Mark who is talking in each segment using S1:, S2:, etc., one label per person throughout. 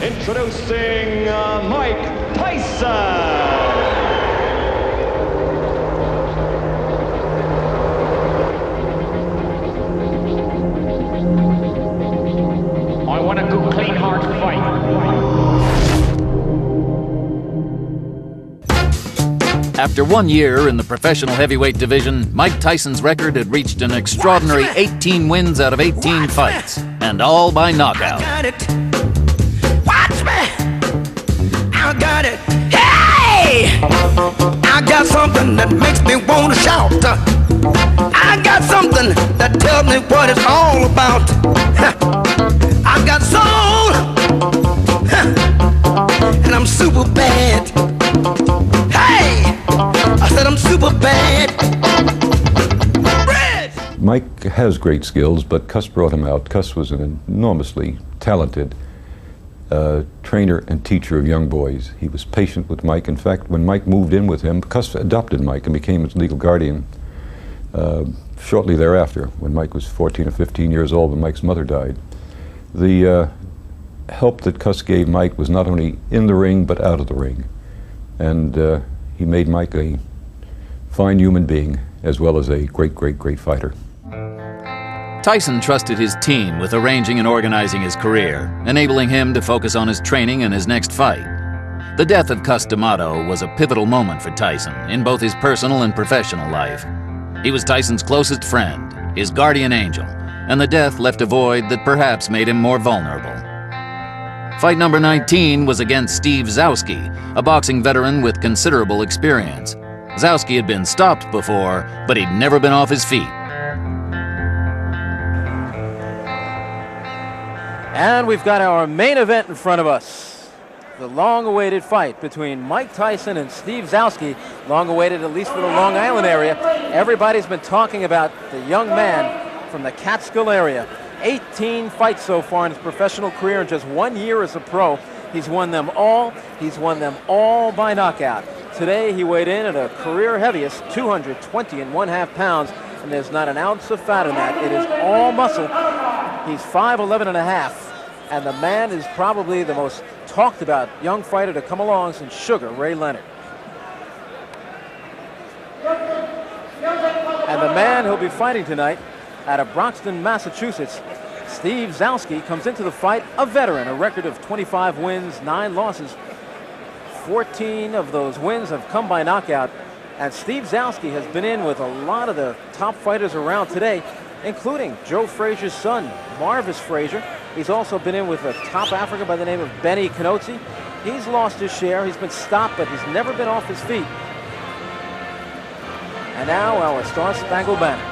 S1: Introducing Mike Tyson. I want a good, clean, hard fight.
S2: After 1 year in the professional heavyweight division, Mike Tyson's record had reached an extraordinary 18 wins out of 18 fights, and all by knockout.
S3: I got it. Watch me. I got it. Hey! I got something that makes me want to shout. I got something that tells me what it's all about. I got soul. And I'm super bad. Hey! I said I'm super bad. Red!
S4: Mike has great skills, but Cuss brought him out. Cuss was an enormously talented trainer and teacher of young boys. He was patient with Mike. In fact, when Mike moved in with him, Cuss adopted Mike and became his legal guardian shortly thereafter, when Mike was 14 or 15 years old, when Mike's mother died. The help that Cuss gave Mike was not only in the ring, but out of the ring. And he made Mike a fine human being, as well as a great, great, great fighter.
S2: Tyson trusted his team with arranging and organizing his career, enabling him to focus on his training and his next fight. The death of Cuss D'Amato was a pivotal moment for Tyson in both his personal and professional life. He was Tyson's closest friend, his guardian angel, and the death left a void that perhaps made him more vulnerable. Fight number 19 was against Steve Zouski, a boxing veteran with considerable experience. Zouski had been stopped before, but he'd never been off his feet.
S5: And we've got our main event in front of us. The long-awaited fight between Mike Tyson and Steve Zouski. Long-awaited, at least for the Long Island area. Everybody's been talking about the young man from the Catskill area. 18 fights so far in his professional career in just 1 year as a pro. He's won them all. He's won them all by knockout. Today he weighed in at a career heaviest, 220.5 pounds, and there's not an ounce of fat in that. It is all muscle. He's 5'11.5", and the man is probably the most talked about young fighter to come along since Sugar Ray Leonard. And the man who'll be fighting tonight out of Broxton, Massachusetts, Steve Zouski, comes into the fight a veteran, a record of 25 wins, 9 losses. 14 of those wins have come by knockout, and Steve Zouski has been in with a lot of the top fighters around today, including Joe Frazier's son, Marvis Frazier. He's also been in with a top African by the name of Benny Canozzi. He's lost his share. He's been stopped, but he's never been off his feet. And now our Star-Spangled Banner.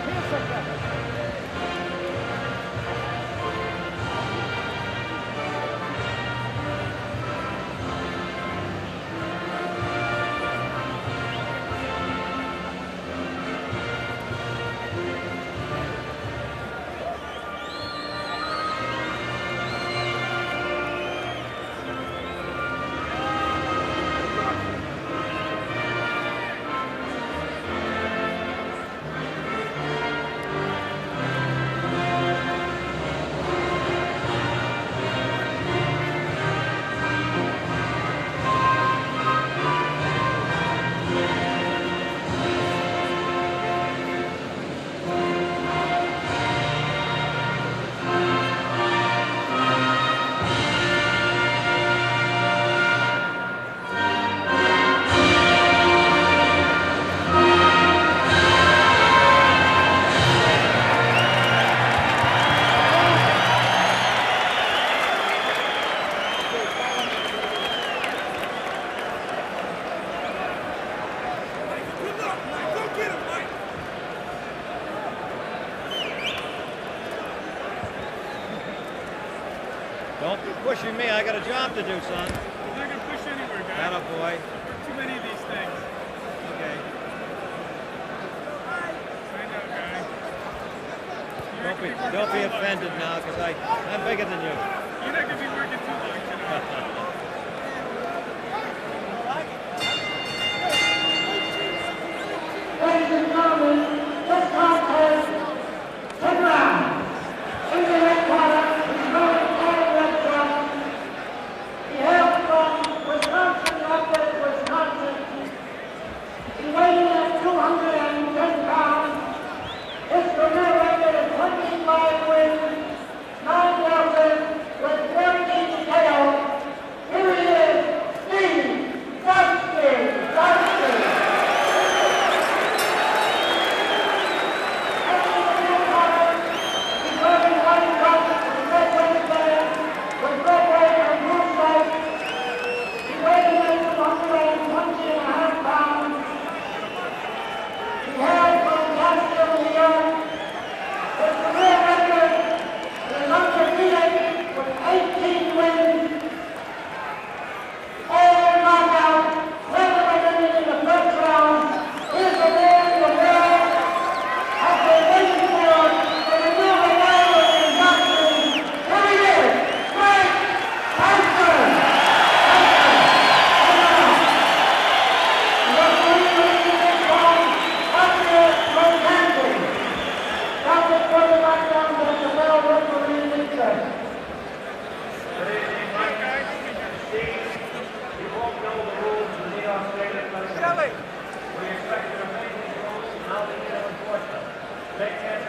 S6: Don't be pushing me. I got a job to do, son.
S7: You're not gonna push anywhere, guy.
S6: Atta boy.
S7: Too many of these things.
S6: Okay.
S7: I know, guy.
S6: Don't be offended now, because I'm bigger than you.
S7: You're not gonna be working too long tonight.
S8: Ladies and gentlemen, this contest, 10 rounds. In the red corner, he's going all red from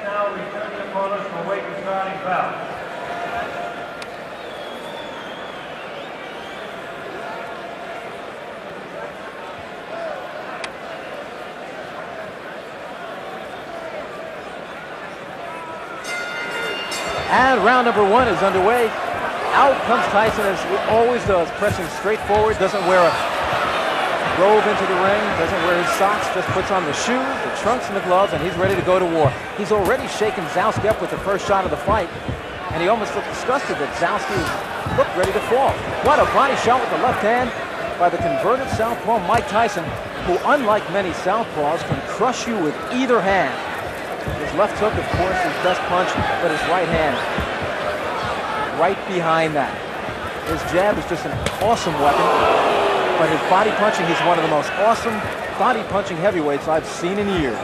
S1: Now return the opponents for weight and starting foul.
S5: And round number 1 is underway. Out comes Tyson, as he always does, pressing straight forward, doesn't wear a robe into the ring, doesn't wear his socks, just puts on the shoes, the trunks, and the gloves, and he's ready to go to war. He's already shaken Zouski up with the first shot of the fight, and he almost looked disgusted that Zouski looked ready to fall. What a body shot with the left hand by the converted southpaw Mike Tyson, who, unlike many southpaws, can crush you with either hand. His left hook, of course, his best punch, but his right hand right behind that. His jab is just an awesome weapon, but his body punching, he's one of the most awesome body punching heavyweights I've seen in years.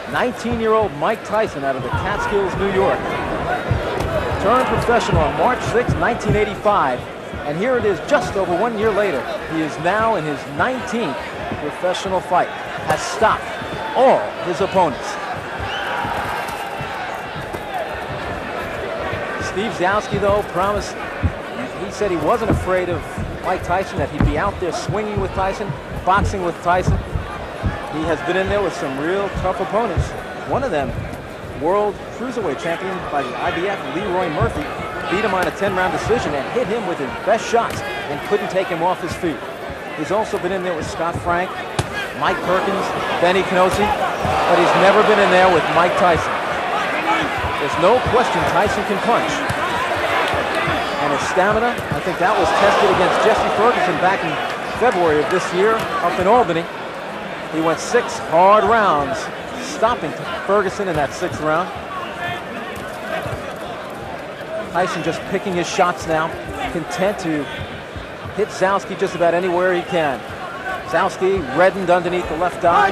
S5: 19-year-old Mike Tyson out of the Catskills, New York. Turned professional on March 6, 1985, and here it is just over 1 year later. He is now in his 19th professional fight, has stopped all his opponents. Steve Zouski, though, promised, he said he wasn't afraid of Mike Tyson, that he'd be out there swinging with Tyson, boxing with Tyson. He has been in there with some real tough opponents. One of them, world cruiserweight champion by the IBF, Leroy Murphy, beat him on a 10-round decision and hit him with his best shots and couldn't take him off his feet. He's also been in there with Scott Frank, Mike Perkins, Benny Canosi, but he's never been in there with Mike Tyson. There's no question Tyson can punch. And his stamina, I think that was tested against Jesse Ferguson back in February of this year up in Albany. He went 6 hard rounds, stopping Ferguson in that 6th round. Tyson just picking his shots now, content to hit Zouski just about anywhere he can. Zouski reddened underneath the left eye.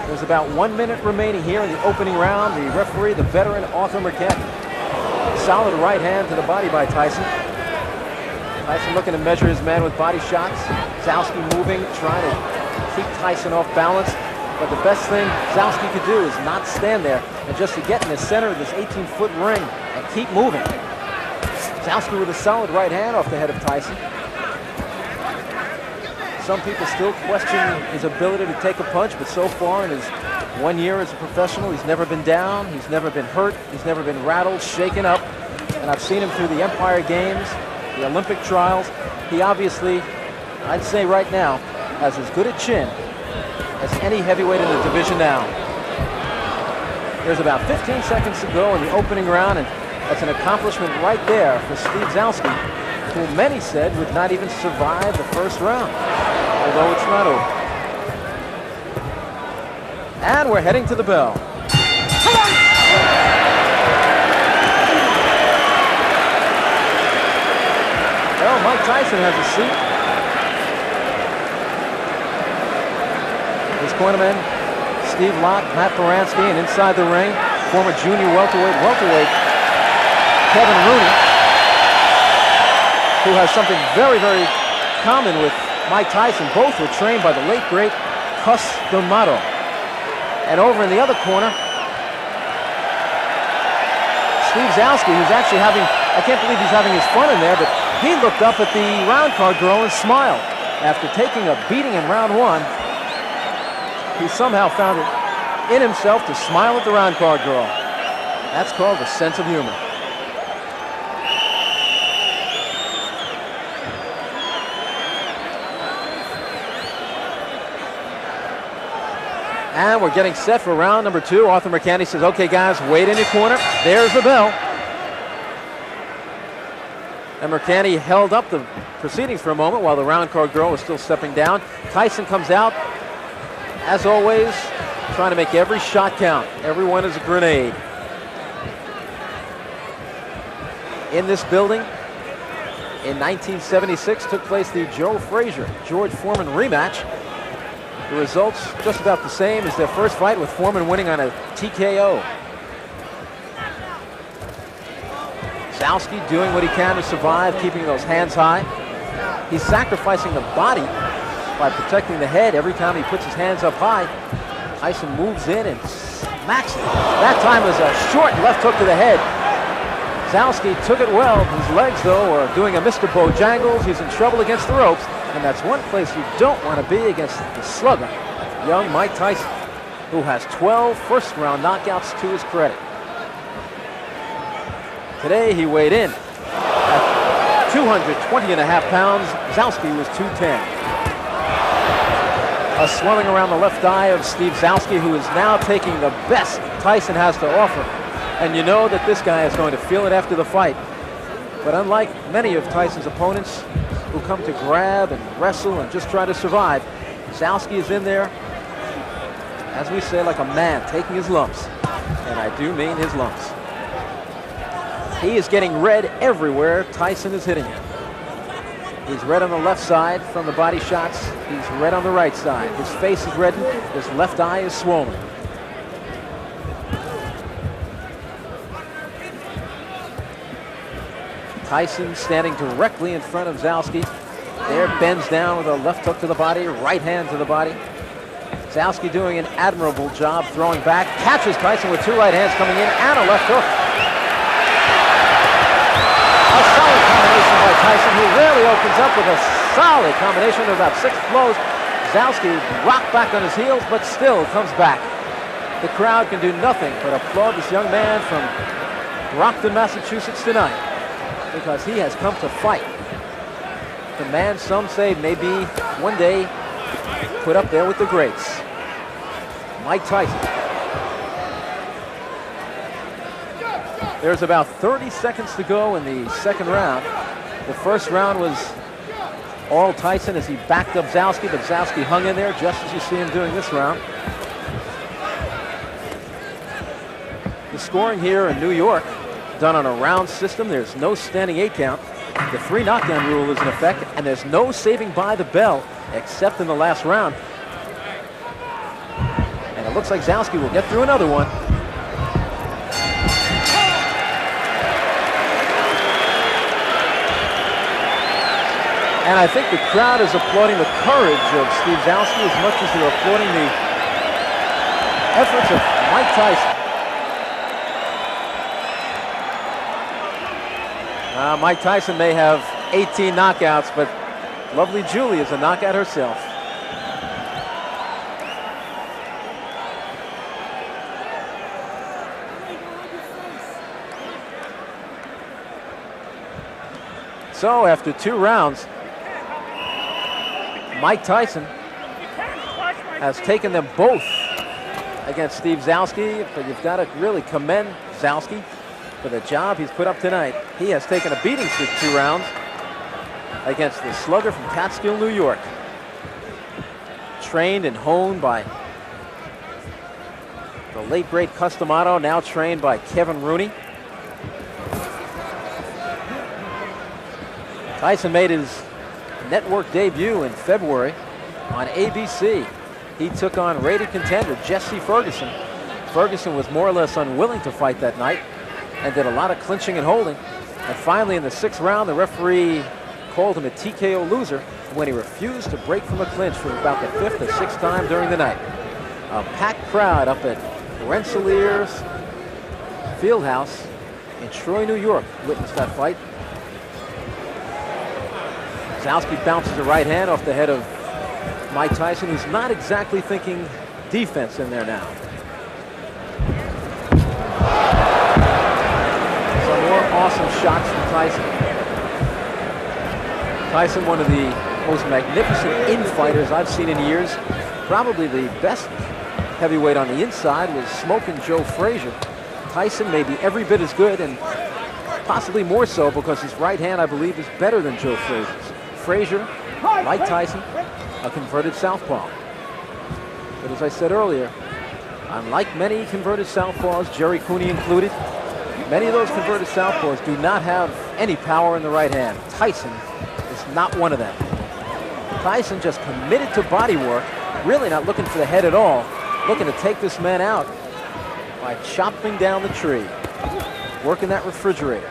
S5: There's about 1 minute remaining here in the opening round. The referee, the veteran Arthur Mercati. Solid right hand to the body by Tyson. Tyson looking to measure his man with body shots. Zouski moving, trying to keep Tyson off balance. But the best thing Zouski could do is not stand there and just to get in the center of this 18-foot ring and keep moving. Zouski with a solid right hand off the head of Tyson. Some people still question his ability to take a punch, but so far in his 1 year as a professional, he's never been down, he's never been hurt, he's never been rattled, shaken up. And I've seen him through the Empire Games, the Olympic trials. He obviously, I'd say right now, has as good a chin as any heavyweight in the division now. There's about 15 seconds to go in the opening round, and that's an accomplishment right there for Steve Zouski, who many said would not even survive the first round, although it's not over. And we're heading to the bell. Well, Mike Tyson has a seat. His cornermen, Steve Lott, Matt Baranski, and inside the ring, former junior welterweight Kevin Rooney, who has something very, very common with Mike Tyson. Both were trained by the late, great Cus D'Amato. And over in the other corner, Steve Zouski, who's actually having, I can't believe he's having his fun in there, but he looked up at the round card girl and smiled. After taking a beating in round 1, he somehow found it in himself to smile at the round card girl. That's called a sense of humor. And we're getting set for round number 2. Arthur Mercati says, okay, guys, wait in your corner. There's the bell. And Mercati held up the proceedings for a moment while the round card girl was still stepping down. Tyson comes out, as always, trying to make every shot count. Every one is a grenade. In this building, in 1976, took place the Joe Frazier, George Foreman rematch. The results just about the same as their first fight, with Foreman winning on a TKO. Zouski doing what he can to survive, keeping those hands high. He's sacrificing the body by protecting the head every time he puts his hands up high. Tyson moves in and smacks it. That time was a short left hook to the head. Zouski took it well. His legs, though, are doing a Mr. Bojangles. He's in trouble against the ropes, and that's one place you don't want to be against the slugger, young Mike Tyson, who has 12 first-round knockouts to his credit. Today, he weighed in at 220.5 pounds. Zouski was 210. A swelling around the left eye of Steve Zouski, who is now taking the best Tyson has to offer. And you know that this guy is going to feel it after the fight. But unlike many of Tyson's opponents who come to grab and wrestle and just try to survive, Zouski is in there, as we say, like a man, taking his lumps. And I do mean his lumps. He is getting red everywhere Tyson is hitting him. He's red on the left side from the body shots. He's red on the right side. His face is reddened. His left eye is swollen. Tyson standing directly in front of Zouski. There, bends down with a left hook to the body, right hand to the body. Zouski doing an admirable job throwing back. Catches Tyson with two right hands coming in and a left hook. A solid combination by Tyson, who rarely opens up with a solid combination of about 6 blows. Zouski rocked back on his heels, but still comes back. The crowd can do nothing but applaud this young man from Brockton, Massachusetts tonight, because he has come to fight. The man some say may be one day put up there with the greats. Mike Tyson. There's about 30 seconds to go in the second round. The first round was all Tyson as he backed up Zouski, but Zouski hung in there just as you see him doing this round. The scoring here in New York, done on a round system. There's no standing 8 count. The 3 knockdown rule is in effect, and there's no saving by the bell except in the last round. And it looks like Zouski will get through another one. And I think the crowd is applauding the courage of Steve Zouski as much as they're applauding the efforts of Mike Tyson. Mike Tyson may have 18 knockouts, but lovely Julie is a knockout herself. So after 2 rounds, Mike Tyson has taken them both against Steve Zouski, but you've got to really commend Zouski for the job he's put up tonight. He has taken a beating through 2 rounds against the slugger from Catskill, New York. Trained and honed by the late great Cus D'Amato, now trained by Kevin Rooney. Tyson made his network debut in February on ABC. He took on rated contender Jesse Ferguson. Ferguson was more or less unwilling to fight that night and did a lot of clinching and holding. And finally, in the 6th round, the referee called him a TKO loser when he refused to break from a clinch for about the 5th or 6th time during the night. A packed crowd up at Rensselaer's Fieldhouse in Troy, New York witnessed that fight. Zouski bounces a right hand off the head of Mike Tyson, who's not exactly thinking defense in there now. Some more awesome shots from Tyson. Tyson, one of the most magnificent infighters I've seen in years. Probably the best heavyweight on the inside was Smoking Joe Frazier. Tyson may be every bit as good, and possibly more so because his right hand, I believe, is better than Joe Frazier's. Frazier, like Tyson, a converted southpaw. But as I said earlier, unlike many converted southpaws, Jerry Cooney included, many of those converted southpaws do not have any power in the right hand. Tyson is not one of them. Tyson just committed to body work, really not looking for the head at all, looking to take this man out by chopping down the tree, working that refrigerator.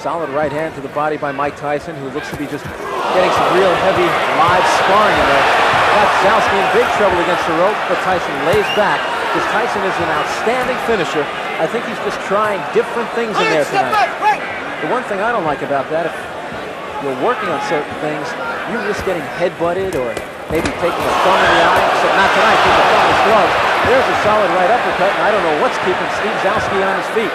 S5: Solid right hand to the body by Mike Tyson, who looks to be just getting some real heavy live sparring in there. Got Zouski in big trouble against the rope, but Tyson lays back because Tyson is an outstanding finisher. I think he's just trying different things in there tonight. The one thing I don't like about that, if you're working on certain things, you risk getting head-butted or maybe taking a thumb in the eye. Except not tonight, take a thumb in his glove. There's a solid right uppercut, and I don't know what's keeping Steve Zouski on his feet.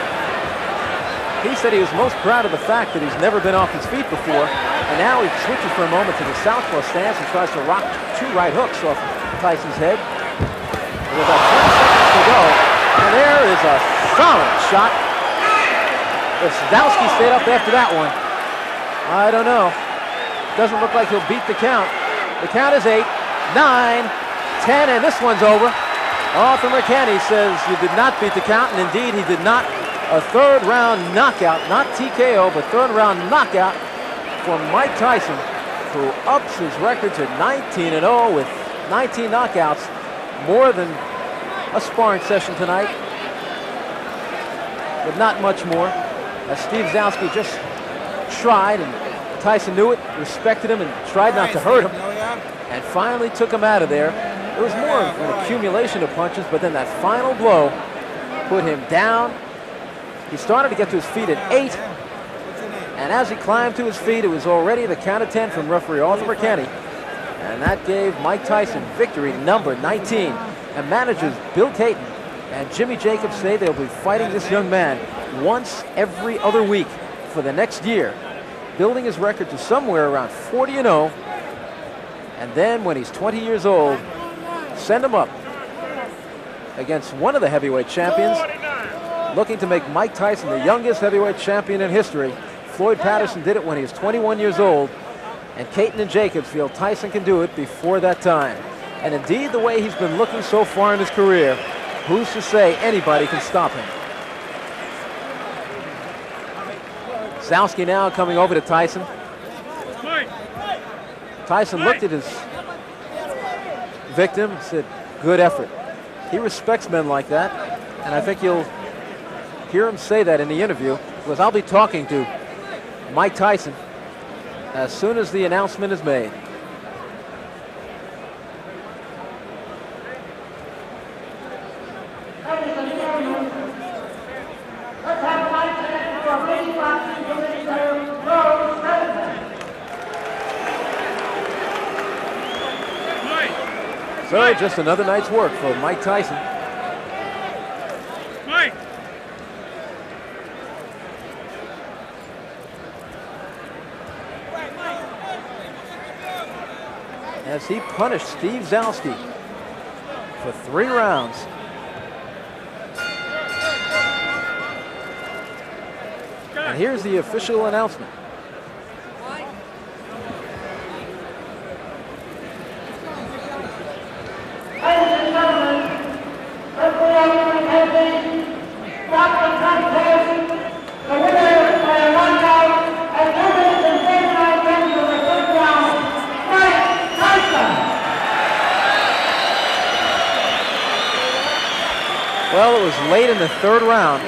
S5: He said he was most proud of the fact that he's never been off his feet before, and now he switches for a moment to the southpaw stance and tries to rock 2 right hooks off Tyson's head. With about 20 seconds to go, and there is a solid shot. If Zouski stayed up after that one, I don't know. Doesn't look like he'll beat the count. The count is 8, 9, 10, and this one's over. Arthur McKenney says you did not beat the count, and indeed he did not. A third-round knockout, not TKO, but third-round knockout for Mike Tyson, who ups his record to 19-0 with 19 knockouts, more than a sparring session tonight, but not much more. As Steve Zouski just tried, and Tyson knew it, respected him, and tried not to hurt him, and finally took him out of there. It was more of an accumulation of punches, but then that final blow put him down. He started to get to his feet at 8, and as he climbed to his feet, it was already the count of 10 from referee Arthur McKenney, and that gave Mike Tyson victory number 19. And managers Bill Caton and Jimmy Jacobs say they'll be fighting this young man once every other week for the next year, building his record to somewhere around 40-0, and then when he's 20 years old, send him up against one of the heavyweight champions, looking to make Mike Tyson the youngest heavyweight champion in history. Floyd Patterson did it when he was 21 years old, and Caton and Jacobs feel Tyson can do it before that time. And indeed, the way he's been looking so far in his career, who's to say anybody can stop him? Zouski now coming over to Tyson. Tyson looked at his victim and said, good effort. He respects men like that, and I think you'll hear him say that in the interview, because I'll be talking to Mike Tyson as soon as the announcement is made. So just another night's work for Mike Tyson.
S7: Mike!
S5: As he punished Steve Zouski for 3 rounds. And here's the official announcement.
S8: Ladies and gentlemen, referee has been proper contest. The winner by a knockout at 2 minutes and 39 seconds of the first round, Mike Tyson.
S5: Well, it was late in the 3rd round.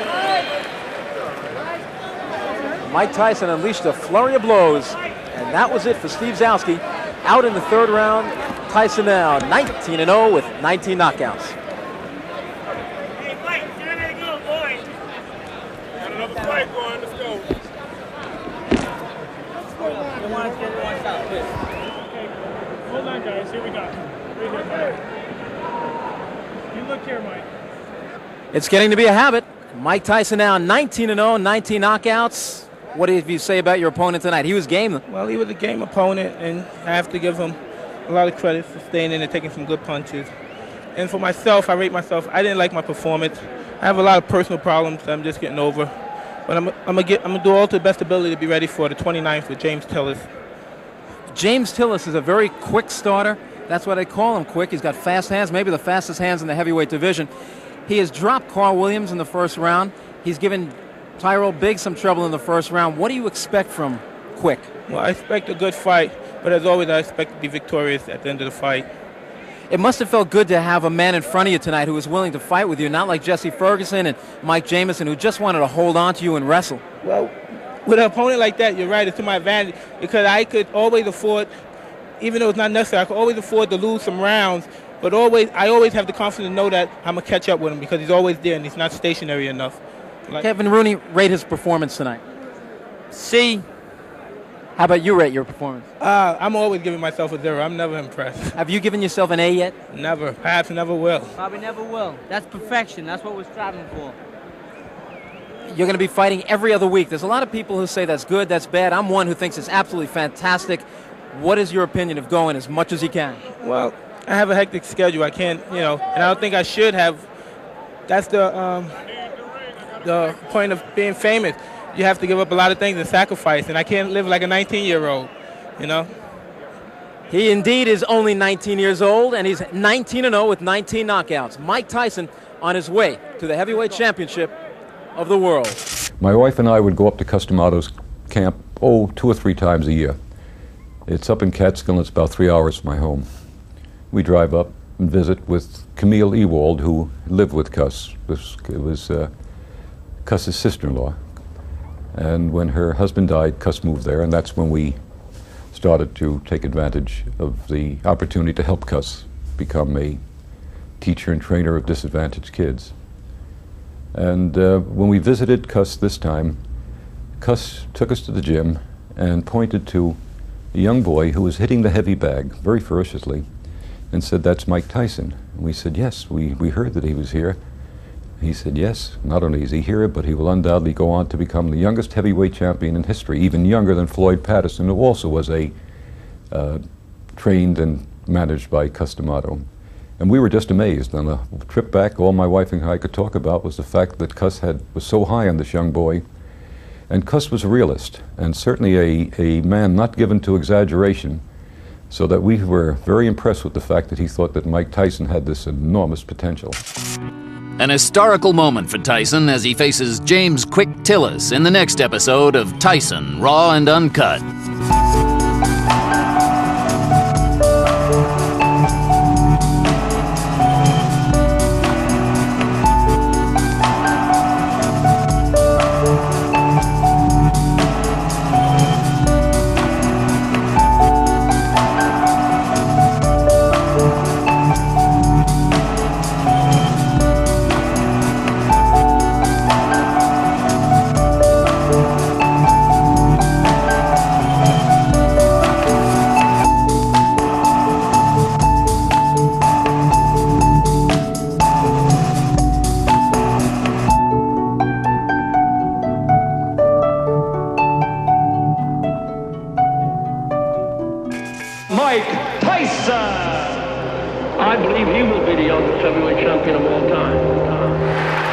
S5: Mike Tyson unleashed a flurry of blows, and that was it for Steve Zouski. Out in the 3rd round, Tyson now 19-0 with 19 knockouts.
S7: Hey, Mike, you're ready to go, boy. Got another fight going. Let's go. Okay, hold on, guys. Here we go. Right here, Mike. You look here, Mike.
S5: It's getting to be a habit. Mike Tyson now 19-0, 19 knockouts. What did you say about your opponent tonight? He was game.
S9: Well, he was a game opponent, and I have to give him a lot of credit for staying in and taking some good punches. And for myself, I rate myself. I didn't like my performance. I have a lot of personal problems that I'm just getting over. But I'm gonna do all to the best ability to be ready for the 29th with James Tillis.
S5: James Tillis is a very quick starter. That's why they call him quick. He's got fast hands, maybe the fastest hands in the heavyweight division. He has dropped Carl Williams in the 1st round. He's given Tyrell Biggs some trouble in the 1st round. What do you expect from Quick?
S9: Well, I expect a good fight, but as always, I expect to be victorious at the end of the fight.
S5: It must have felt good to have a man in front of you tonight who was willing to fight with you, not like Jesse Ferguson and Mike Jamison, who just wanted to hold on to you and wrestle.
S9: Well, with an opponent like that, you're right, it's to my advantage because I could always afford, even though it's not necessary, I could always afford to lose some rounds, but I always have the confidence to know that I'm going to catch up with him because he's always there and he's not stationary enough.
S5: Kevin Rooney, rate his performance tonight.
S10: C.
S5: How about you rate your performance?
S9: I'm always giving myself a 0. I'm never impressed.
S5: Have you given yourself an A yet?
S9: Never. Perhaps never will.
S10: Probably never will. That's perfection. That's what we're striving for.
S5: You're going to be fighting every other week. There's a lot of people who say that's good, that's bad. I'm one who thinks it's absolutely fantastic. What is your opinion of going as much as you can?
S9: Well, I have a hectic schedule. I can't, and I don't think I should have. That's the point of being famous. You have to give up a lot of things and sacrifice, and I can't live like a 19-year-old,
S5: He indeed is only 19 years old, and he's 19-0 with 19 knockouts. Mike Tyson on his way to the heavyweight championship of the world.
S4: My wife and I would go up to Cus D'Amato's camp, 2 or 3 times a year. It's up in Catskill, it's about 3 hours from my home. We drive up and visit with Camille Ewald, who lived with Cus. It was Cus's sister-in-law. And when her husband died, Cus moved there, and that's when we started to take advantage of the opportunity to help Cus become a teacher and trainer of disadvantaged kids. And when we visited Cus this time, Cus took us to the gym and pointed to a young boy who was hitting the heavy bag very ferociously and said, "That's Mike Tyson." And we said, "Yes, we heard that he was here." He said, "Yes, not only is he here, but he will undoubtedly go on to become the youngest heavyweight champion in history, even younger than Floyd Patterson, who also was trained and managed by Cus D'Amato." And we were just amazed. On the trip back, all my wife and I could talk about was the fact that Cus was so high on this young boy. And Cus was a realist, and certainly a man not given to exaggeration, so that we were very impressed with the fact that he thought that Mike Tyson had this enormous potential.
S2: An historical moment for Tyson as he faces James Quick Tillis in the next episode of Tyson, Raw and Uncut.
S7: Mike Tyson! I believe he will be the youngest heavyweight champion of all time.